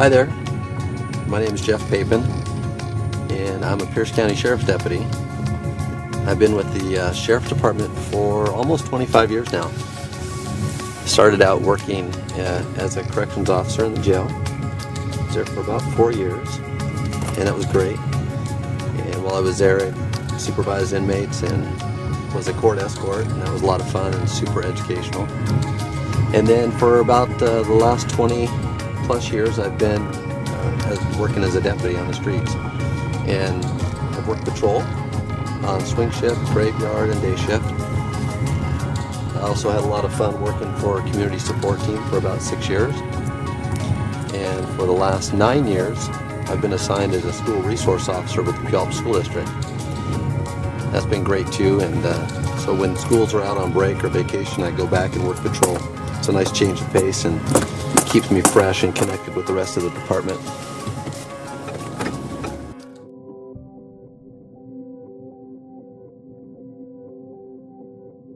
Hi there, my name is Jeff Papen and I'm a Pierce County Sheriff's Deputy. I've been with the Sheriff's Department for almost 25 years now. Started out working as a corrections officer in the jail. I was there for about 4 years and that was great. And while I was there, I supervised inmates and was a court escort, and that was a lot of fun and super educational. And then for about the last 20 plus years I've been working as a deputy on the streets, and I've worked patrol on swing shift, graveyard, and day shift. I also had a lot of fun working for a community support team for about 6 years, and for the last 9 years I've been assigned as a school resource officer with the Puyallup School District. That's been great too, and so when schools are out on break or vacation, I go back and work patrol. It's a nice change of pace and keeps me fresh and connected with the rest of the department.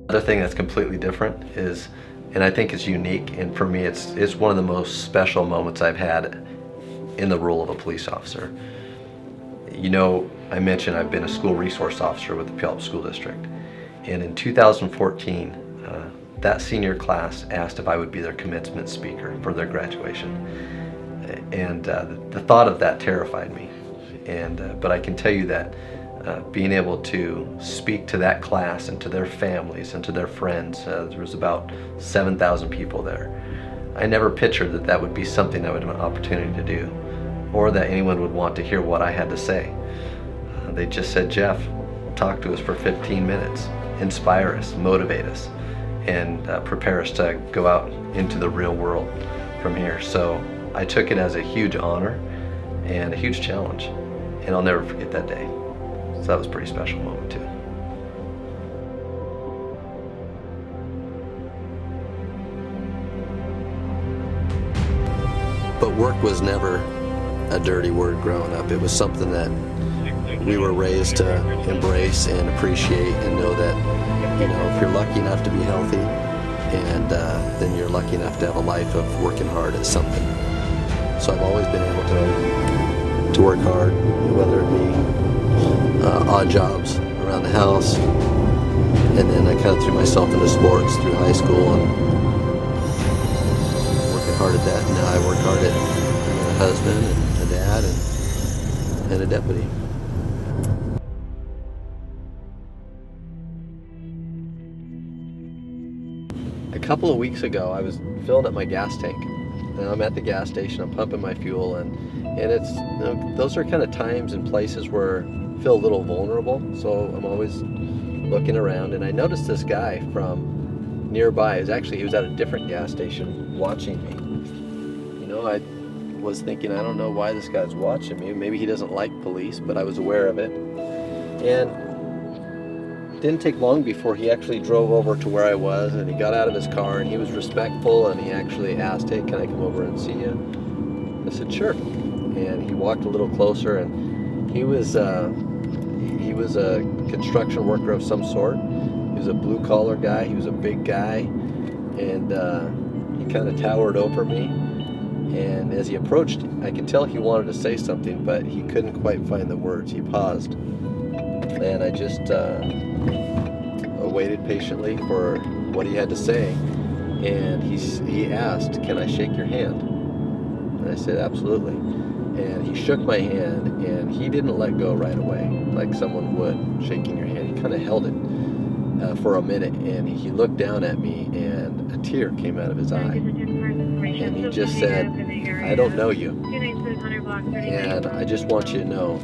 Another thing that's completely different is, and I think it's unique, and for me it's one of the most special moments I've had in the role of a police officer. You know, I mentioned I've been a school resource officer with the Puyallup School District, and in 2014 that senior class asked if I would be their commencement speaker for their graduation, and the thought of that terrified me. But I can tell you that being able to speak to that class and to their families and to their friends, there was about 7,000 people there. I never pictured that that would be something I would have an opportunity to do, or that anyone would want to hear what I had to say. They just said, "Jeff, talk to us for 15 minutes, inspire us, motivate us, and prepare us to go out into the real world from here." So I took it as a huge honor and a huge challenge, and I'll never forget that day. So that was a pretty special moment too. But work was never a dirty word growing up. It was something that we were raised to embrace and appreciate, and know that, you know, if you're lucky enough to be healthy, and then you're lucky enough to have a life of working hard at something. So I've always been able to work hard, whether it be odd jobs around the house, and then I kind of threw myself into sports through high school and working hard at that. And now I work hard at being a husband and a dad and a deputy. A couple of weeks ago, I was filling up my gas tank, and I'm at the gas station. I'm pumping my fuel, and it's, you know, those are kind of times and places where I feel a little vulnerable. So I'm always looking around, and I noticed this guy from nearby. He was at a different gas station watching me. You know, I was thinking, I don't know why this guy's watching me. Maybe he doesn't like police, but I was aware of it. And it didn't take long before he actually drove over to where I was, and he got out of his car, and he was respectful, and he actually asked, "Hey, can I come over and see you?" I said, "Sure." And he walked a little closer, and he was a construction worker of some sort. He was a blue-collar guy. He was a big guy, and he kind of towered over me. And as he approached, I could tell he wanted to say something, but he couldn't quite find the words. He paused, and I just waited patiently for what he had to say. And he asked, "Can I shake your hand?" And I said, "Absolutely." And he shook my hand, and he didn't let go right away like someone would shaking your hand. He kind of held it for a minute, and he looked down at me, and a tear came out of his eye, and he just said, "I don't know you, and I just want you to know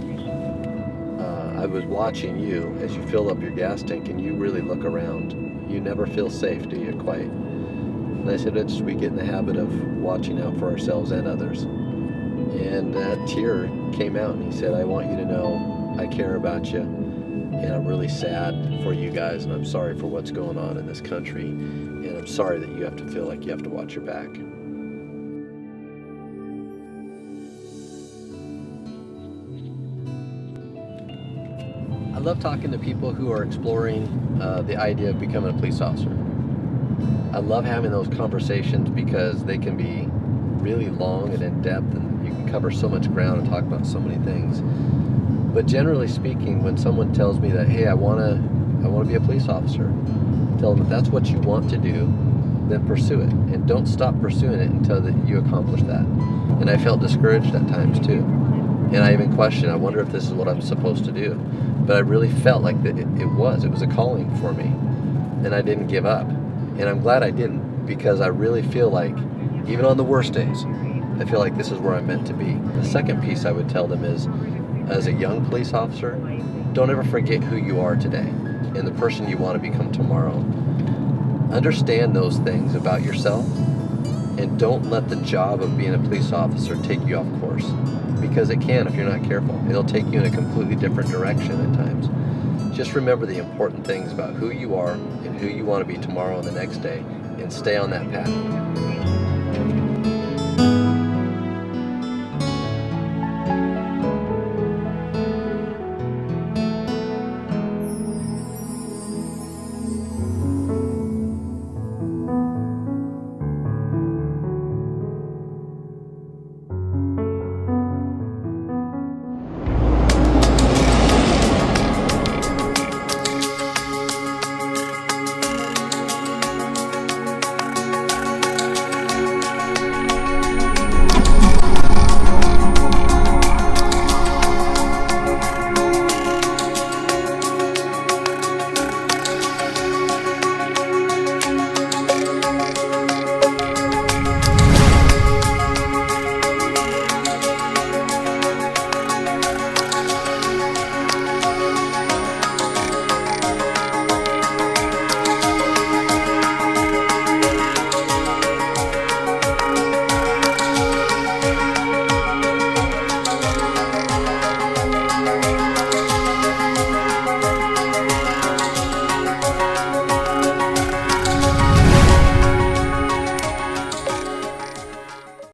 I was watching you as you fill up your gas tank, and you really look around. You never feel safe, do you, quite?" And I said, we get in the habit of watching out for ourselves and others. And that tear came out, and he said, "I want you to know I care about you, and I'm really sad for you guys, and I'm sorry for what's going on in this country, and I'm sorry that you have to feel like you have to watch your back." I love talking to people who are exploring the idea of becoming a police officer. I love having those conversations because they can be really long and in depth, and you cover so much ground and talk about so many things. But generally speaking, when someone tells me that, hey, I want to be a police officer, tell them if that's what you want to do, then pursue it, and don't stop pursuing it until that you accomplish that. And I felt discouraged at times too, and I even questioned, I wonder if this is what I'm supposed to do. But I really felt like that it was a calling for me, and I didn't give up. And I'm glad I didn't, because I really feel like even on the worst days, I feel like this is where I'm meant to be. The second piece I would tell them is, as a young police officer, don't ever forget who you are today and the person you want to become tomorrow. Understand those things about yourself, and don't let the job of being a police officer take you off course, because it can if you're not careful. It'll take you in a completely different direction at times. Just remember the important things about who you are and who you want to be tomorrow and the next day, and stay on that path.